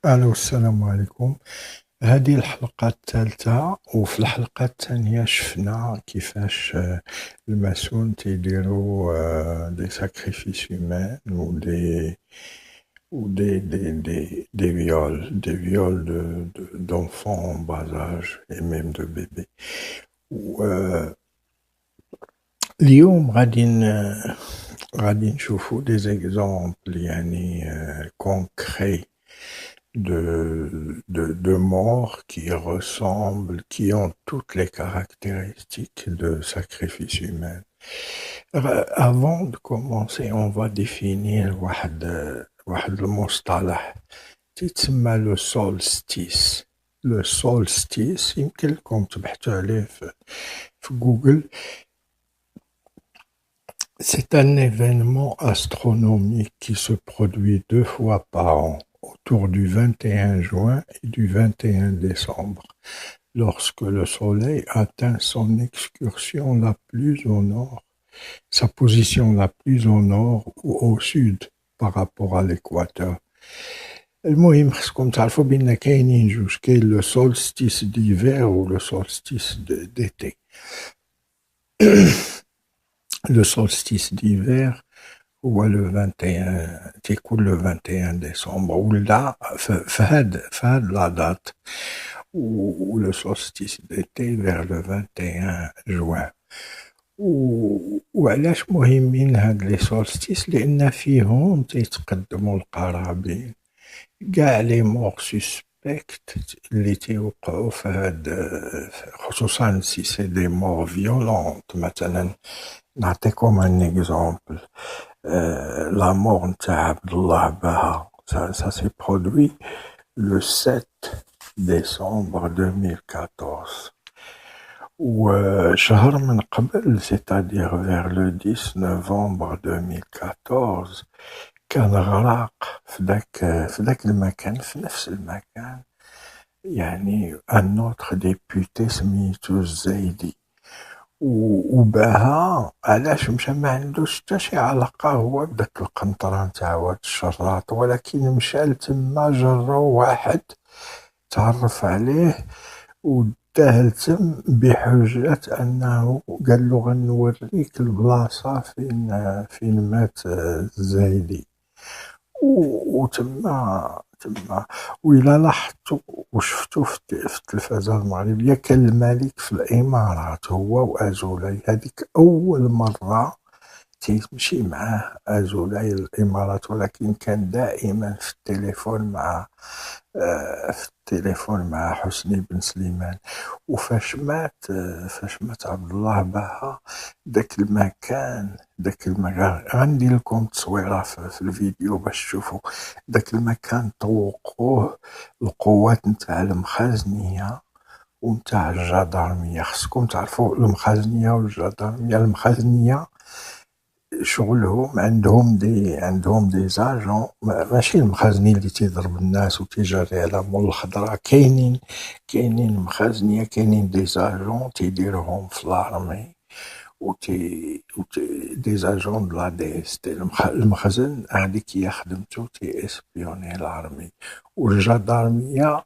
ألو السلام عليكم. هذه الحلقة الثالثة، وفي الحلقة الثانية شفنا كيفاش الماسون تيديروا دي ساكريفيس هيومان دي فيول d'enfants en bas âge et même de bébés. اليوم غادي نشوفوا دي زيكزامبل يعني concrets de morts qui ressemblent, qui ont toutes les caractéristiques de sacrifice humain. Avant de commencer, on va définir واحد المصطلح تسمى le solstice. Le solstice, يمكن لكم تبحثوا عليه في جوجل. C'est un événement astronomique qui se produit 2 fois par an, autour du 21 juin et du 21 décembre, lorsque le Soleil atteint son excursion la plus au nord, sa position la plus au nord ou au sud par rapport à l'équateur. المهم خصكم تعرفوا بأن كاينين جوج، كاين le solstice d'hiver ou le solstice d'été. Le solstice d'hiver هو le 21 تيكون le 21 décembre ولا في هاد لا دات، و le solstice d'été vers le 21 juin. وعلاش مهمين هاد لي solstice؟ لأن فيهم تيتقدموا القرابين كاع لي مور سوسبكت اللي تيوقعوا في هاد، خصوصا سي سي دي مور فيولونت. مثلا نعطيكم ان اكزومبل، la mort نتاع عبد الله باها، ça s'est produit le 7 décembre 2014. وشهر من قبل c'est-à-dire vers le 10 novembre 2014 كان غرق في ذاك المكان، في نفس المكان، يعني un autre député سميتو الزايدي. وباها علاش مشى؟ ما عندوش حتى شي علاقة هو بداك القنطرة نتاع هاد الشراط، ولكن مشى لتما جرو واحد تعرف عليه وداه لتم بحجة أنه قالو غنوريك البلاصة فين مات الزايدي. وتما وإلا لاحظتوا وشفتوا في التلفازة المغربية كان الملك في الإمارات هو وأزولاي، هذيك أول مرة تيمشي معاه أزولاي الإمارات، ولكن كان دائما في التليفون مع حسني بن سليمان. وفاش مات عبد الله باها، داك المكان غندير لكم تصويره في الفيديو باش تشوفوا. داك المكان طوقوه القوات نتاع المخازنية ونتاع الجدارمية. خصكم تعرفوا المخازنية والجدارمية. المخازنية شغلهم عندهم دي زاجون، ماشي المخازني اللي تيضرب الناس وتيجري على مول الخضرا. كاينين مخازنية، كاينين دي زاجون تيديروهم في لارمي دي زاجون دو لا دي اس تي. المخزن هذيك هي خدمتو، تي اسبيوني لارمي. والجدارمية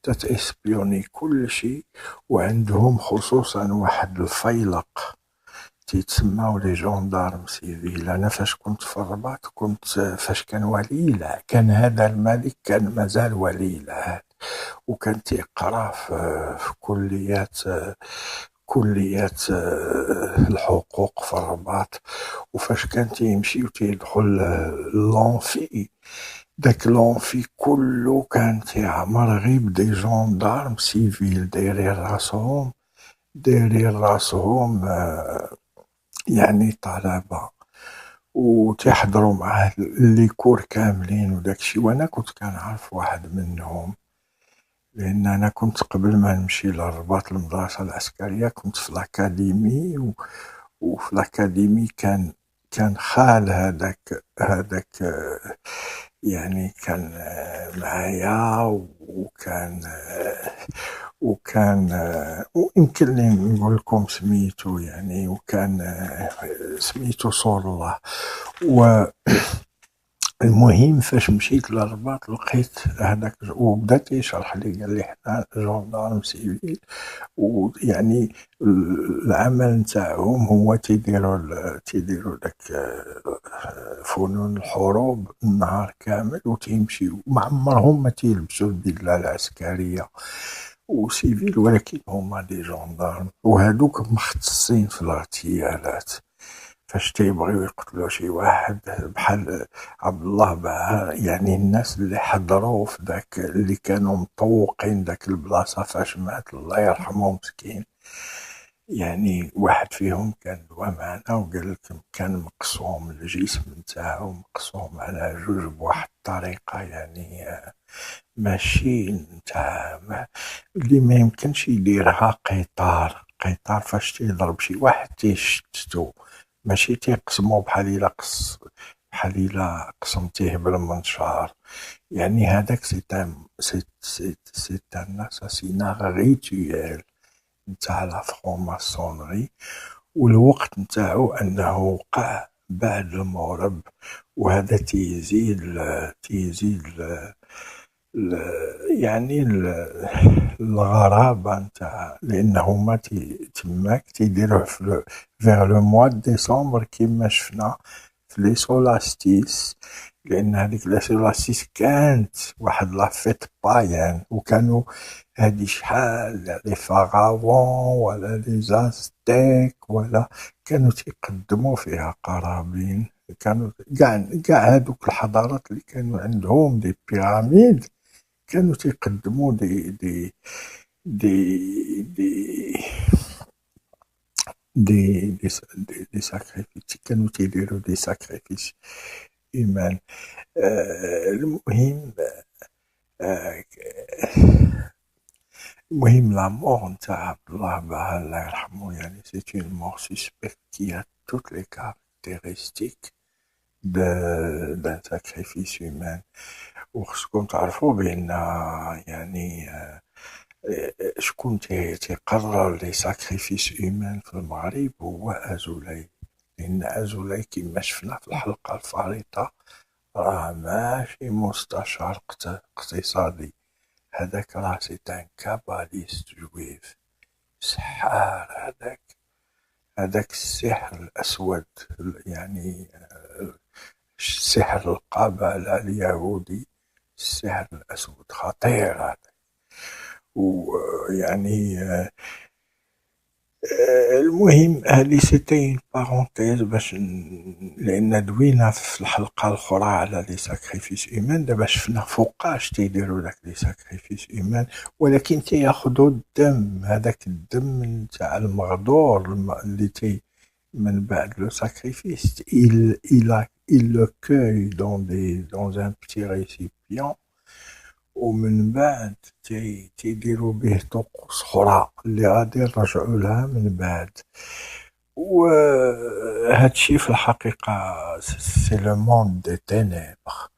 تتاسبيوني كل شيء، وعندهم خصوصا واحد الفيلق تيتسماو لي جوندارم سيفيل. انا فاش كنت في الرباط، فاش كان ولي العهد، كان هذا الملك كان مازال ولي العهد، وكان تيقرا في كليات الحقوق في الرباط. وفاش كان تيمشي وتيدخل لونفي، داك لونفي كله كان تيعمر غير بدي جوندارم سيفيل دايرين راسهم يعني طلبة، وتيحضروا معاه لي كور كاملين وداكشي. وانا كنت كنعرف واحد منهم، لان انا كنت قبل ما نمشي للرباط المدرسة العسكرية كنت في الاكاديمي، وفي الاكاديمي كان خال هذاك يعني كان معايا، وكان ويمكن لي نقول لكم سميتو يعني، وكان سميتو صور الله. المهم فاش مشيت للرباط لقيت هذاك وبدا تيشرح لي، قال لي حنا جوندارم سيفيل، ويعني العمل نتاعهم هو تيديروا داك فنون الحروب النهار كامل، وتيمشيو ما عمرهم ما تيلبسوا البدلة العسكرية وسيفيل، ولكن هما دي جوندارم، وهادوك مختصين في الاغتيالات. فاش تيبغيو يقتلوا شي واحد بحال عبد الله باه، يعني الناس اللي حضروا في داك اللي كانوا مطوقين داك البلاصه فاش مات الله يرحمه مسكين، يعني واحد فيهم كان دوا معنا وقال لك كان مقسوم الجسم نتاعو، مقسوم على جوج بواحد الطريقه، يعني ماشي نتاع اللي ما يمكنش يديرها قطار فاش تيضرب شي واحد تيشتتو، ماشي تيقسمو بحال إلا قسمتيه بالمنشار. يعني هذاك سي ان اساسينا ريتويال نتاع لا فرونماسونري، والوقت نتاعو انه وقع بعد المغرب، وهذا تيزيد يعني الغرابة نتاع، لأنه هما تماك تيديروه فيغ لو موا ديسمبر كيما شفنا في لي سولاستيس، لأن هذيك لي سولاستيس كانت واحد لافيت بايان، وكانوا هادي شحال لي فاغابون ولا لي زازتيك ولا كانوا تيقدموا فيها قرابين، كانوا كاع هادوك الحضارات اللي كانوا عندهم دي بيراميد كانوا تيقدموا دي دي دي ساكريفيس، كانوا تيديروا دي ساكريفيس إيمان. المهم آه المهم لا مور نتاع عبد الله باه الله يرحمه، يعني سي اون مور سوسبكت كي ا توت لي كاركتيرستيك دان ساكريفيس هيومان. وخصكم تعرفوا بأن يعني شكون تيقرر لي ساكريفيس هيومان في المغرب هو أزولاي، لأن أزولاي كما شفنا في الحلقة الفارطة راه ماشي مستشار اقتصادي، هذاك راه سي ان كاباليست جويف، سحار، هذاك السحر الأسود، يعني سحر القبالة اليهودي، السحر الأسود خطير هذا. ويعني المهم هذه سيتي بارونتيز باش لأن دوينا في الحلقة الأخرى على لي ساكريفيس هيومان، دابا شفنا فوقاش تيديرو داك لي ساكريفيس هيومان، ولكن تياخدو الدم، هذاك الدم نتاع المغدور اللي من بعد le sacrifice, il le cueille dans un petit récipient, ومن بعد تيديروا به طقوس أخرى اللي غادي نرجعوا لها من بعد. وهادشي في الحقيقة سي لو موند دي تينيبر،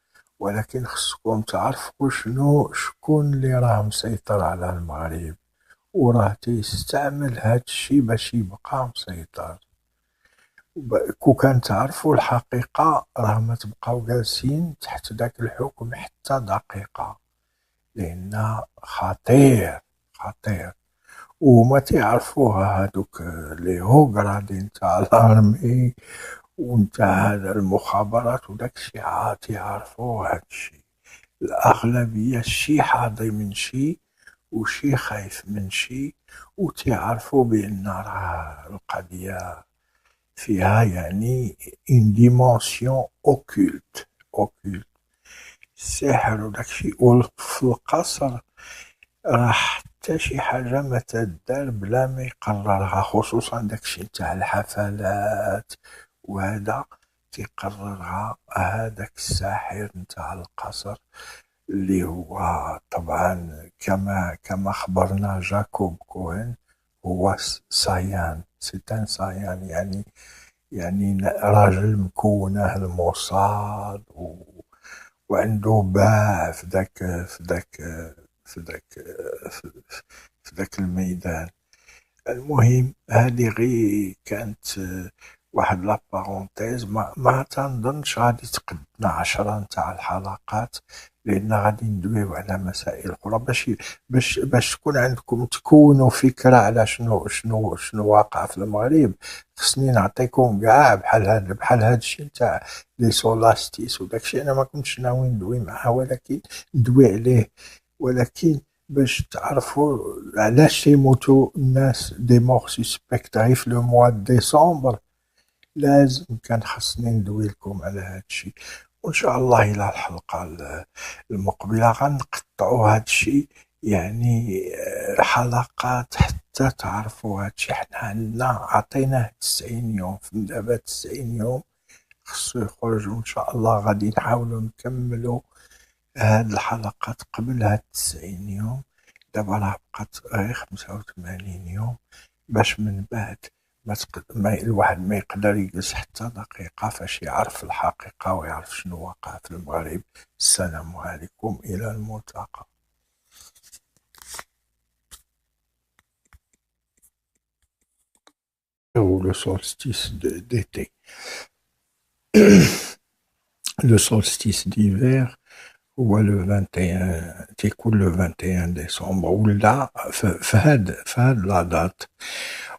ولكن خصكم تعرفوا شكون اللي راه مسيطر على المغرب، وراه تيستعمل هادشي باش يبقى مسيطر. كون كان تعرفوا الحقيقة راه ما تبقاو جالسين تحت داك الحكم حتى دقيقة، لأن خطير. وما تعرفوها هادوك لي هوغرادي نتاع الارمي ونتاع هذا المخابرات وداك الشي عاد يعرفوا هادشي. الأغلبية شي حاضي من شي وشي خايف من شي، وتعرفوا بأن راه القضية فيها يعني اون ديمونسيون اوكولت، السحر وداكشي. وفي القصر راه حتى شي حاجة ما تدار بلا ما يقررها، خصوصا داكشي نتاع الحفلات وهذا تيقررها هذاك الساحر نتاع القصر اللي هو طبعا كما خبرنا جاكوب كوهن، هو سايان، سيتان سايان، يعني راجل مكونه الموساد وعنده باع في ذاك الميدان. المهم هذه غير كانت واحد لا بارونتيز، ما تنظنش غادي تقدنا 10 نتاع الحلقات، لأن غادي ندويو على مسائل أخرى باش تكون عندكم تكونوا فكرة على شنو واقع في المغرب. خصني نعطيكم كاع بحال هاد الشيء نتاع لي سولاستيس وداكشي. أنا ما كنتش ناوي ندوي معاه، ولكن ندوي عليه، ولكن باش تعرفوا علاش تيموتوا الناس دي مور سوسبكت غير في لو موا ديسمبر. لازم كان خصني ندوي لكم على هاد الشيء، وإن شاء الله إلى الحلقة المقبلة غنقطعوا هاد الشيء، يعني حلقات حتى تعرفوا هاد الشيء. حنا عندنا عطيناه 90 يوم، من دابا 90 يوم خصو يخرج، وإن شاء الله غادي نحاولوا نكملوا هاد الحلقات قبل هاد 90 يوم. دابا راه بقات غير 85 يوم، باش من بعد الواحد ما يقدر يجلس حتى دقيقة فاش يعرف الحقيقة ويعرف شنو واقع في المغرب. السلام عليكم، إلى الملتقى. Ou le solstice d'été. Le solstice d'hiver هو لو 21، تيكون لو 21 ديسمبر، ولا فهاد لا دات.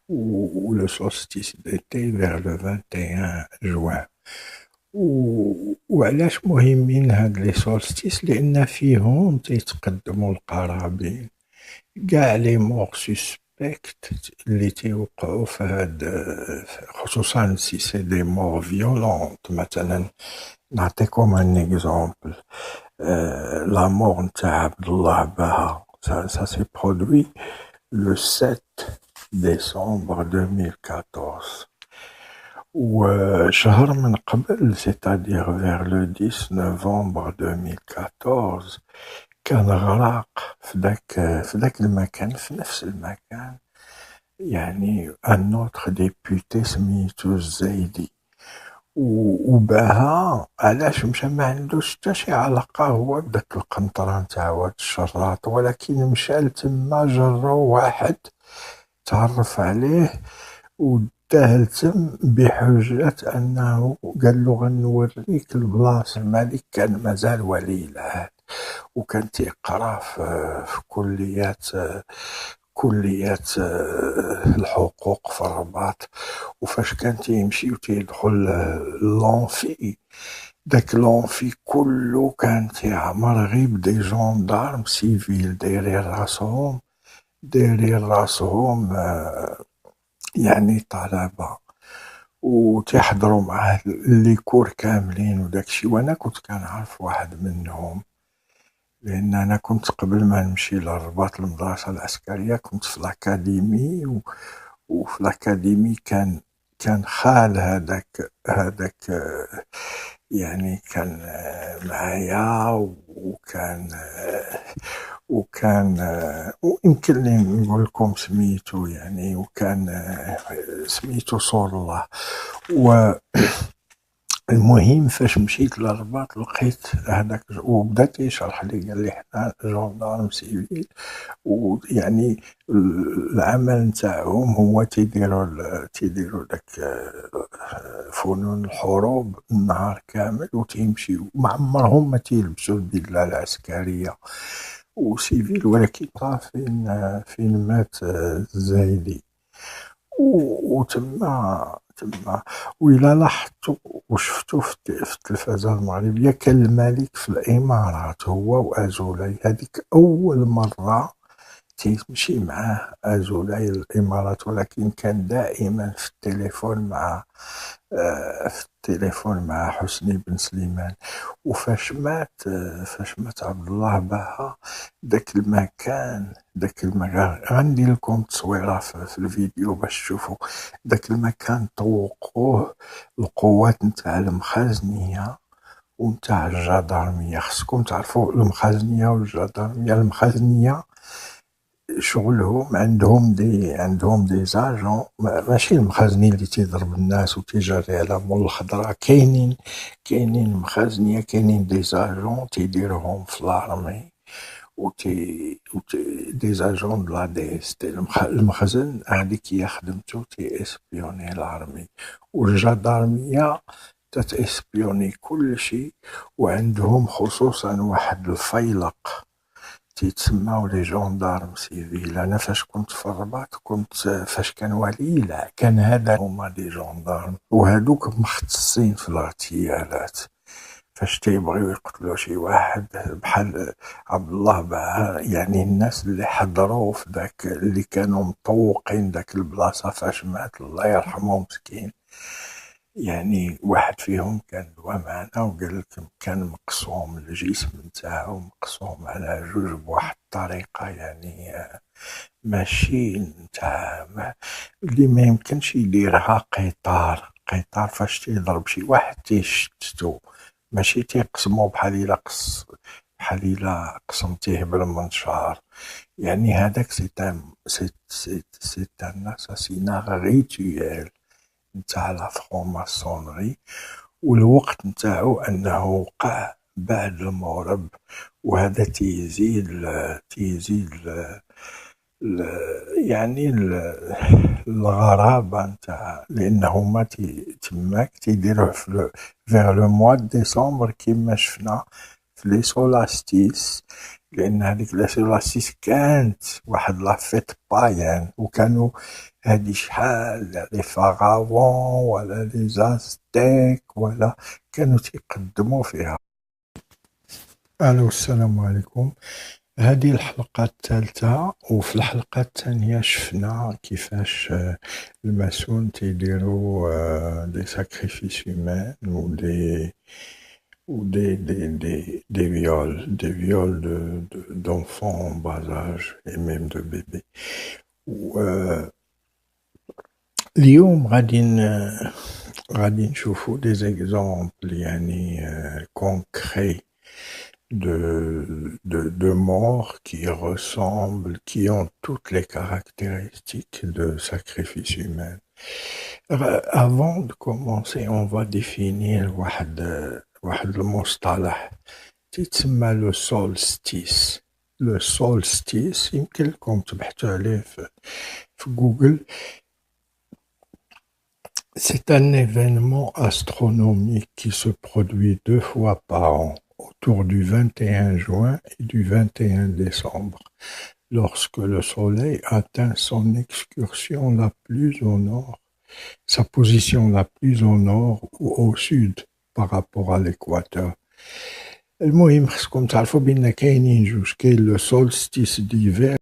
و لو solstice d'été vers le 21 juin. وعلاش مهمين هاد لي سولستيس؟ لأن فيهم تيتقدموا القرابين، كاع لي مور سوسبكت اللي تيوقعوا في هاد، خصوصا سي سي دي مور فيولونت. مثلا نعطيكم ان اكزومبل، لا مور نتاع عبد الله باها، ça s'est produit le 7 décembre 2014. وشهر من قبل، c'est-à-dire vers le 10 novembre 2014، كان غرق في ذاك المكان، في نفس المكان، يعني ان اوتر ديبوتي سميتو الزايدي. وباها علاش مشى؟ ما عندوش حتى شي علاقة هو بداك القنطرة نتاع واد الشراط، ولكن مشى لتما، جرو واحد تعرف عليه وداه لتم بحجة أنه قالو غنوريك البلاصة. الملك كان مازال ولي العهد، وكان تيقرا في كليات الحقوق في الرباط. وفاش كان تيمشي وتيدخل لونفي، داك لونفي كله كان تيعمر غير بدي جوندارم سيفيل دايرين راسهم يعني طلبة، وتيحضروا معاه لي كور كاملين وداكشي. وانا كنت كنعرف واحد منهم، لان انا كنت قبل ما نمشي للرباط المدرسة العسكرية كنت في الاكاديمي، وفي الاكاديمي كان خال هذاك يعني كان معايا، وكان ويمكن لي نقول لكم سميتو، يعني وكان سميتو صور الله. المهم فاش مشيت للرباط لقيت هذاك، وبدا تيشرح لي، قال لي حنا جوندارم سيفيل، ويعني العمل نتاعهم هو تيديروا داك فنون الحروب النهار كامل، وتيمشيو ما عمرهم ما تيلبسوا البدلة العسكرية وسيفيل. ولكن فين مات الزايدي، وتما وإلا لاحظتوا وشفتوا في التلفازة المغربية، كان الملك في الإمارات هو وأزولاي. هذيك أول مرة تيمشي معاه أزولاي الإمارات، ولكن كان دائما في التليفون مع حسني بن سليمان. وفاش مات عبد الله باها، داك المكان غندير لكم تصويره في الفيديو باش تشوفوا. داك المكان طوقوه القوات نتاع المخازنية ونتاع الجدارمية. خصكم تعرفوا المخازنية والجدارمية. المخازنية شغلهم عندهم دي زاجون، ماشي المخازنين اللي تيضرب الناس وتيجري على مول الخضرا. كاينين مخازنية، كاينين دي زاجون تيديروهم في لارمي، دي زاجون دو لا دي اس تي. المخزن هادي كي خدمتو اسبيوني الارمي، والجدارمية تتاسبيوني كلشي، وعندهم خصوصا واحد الفيلق تيتسماو لي جوندارم سيفيل. انا فاش كنت في الرباط، كنت فاش كان وليلة كان هذا هما لي جوندارم، وهادوك مختصين في الاغتيالات. فاش تيبغيو يقتلو شي واحد بحال عبد الله باه، يعني الناس اللي حضروا في داك اللي كانوا مطوقين داك البلاصة فاش مات الله يرحمه مسكين، يعني واحد فيهم كان دوا معنا وقال لك كان مقسوم الجسم نتاعو، مقسوم على جوج بواحد الطريقة يعني ماشي نتاع اللي ما يمكنش يديرها. قطار فاش تيضرب شي واحد تيشتتو، ماشي تيقسمو بحال إلا قسمتيه بالمنشار. يعني هذاك سي ان اساسينا ريتويال نتاع لا فرونماسونري، والوقت نتاعو انه وقع بعد المغرب، وهذا تيزيد يعني الغرابة نتاع، لأنه ما تماك تيديروه في فيغ لو موا دو ديسمبر كيما شفنا في لي سولاستيس، لأن هذيك لي سولاستيس كانت واحد لافيت بايان، وكانوا هادي شحال لي فاغاوون ولا لي زازتيك ولا كانوا تيقدموا فيها. ألو، السلام عليكم. هذه الحلقة الثالثة، وفي الحلقة الثانية شفنا كيفاش الماسون تيديروا دي ساكريفيس هيومان ou des viols d'enfants en bas âge et même de bébés. اليوم غادي نشوفوا des exemples يعني concrets de morts qui ressemblent, qui ont toutes les caractéristiques de sacrifice humain. Avant de commencer, on va définir واحد المصطلح تسمى le solstice. Le solstice يمكن لكم تبحثوا عليه في جوجل. C'est un événement astronomique qui se produit 2 fois par an, autour du 21 juin et du 21 décembre, lorsque le Soleil atteint son excursion la plus au nord, sa position la plus au nord ou au sud par rapport à l'équateur. المهم خصكم تعرفوا بأن كاينين جوج، كاين le solstice d'hiver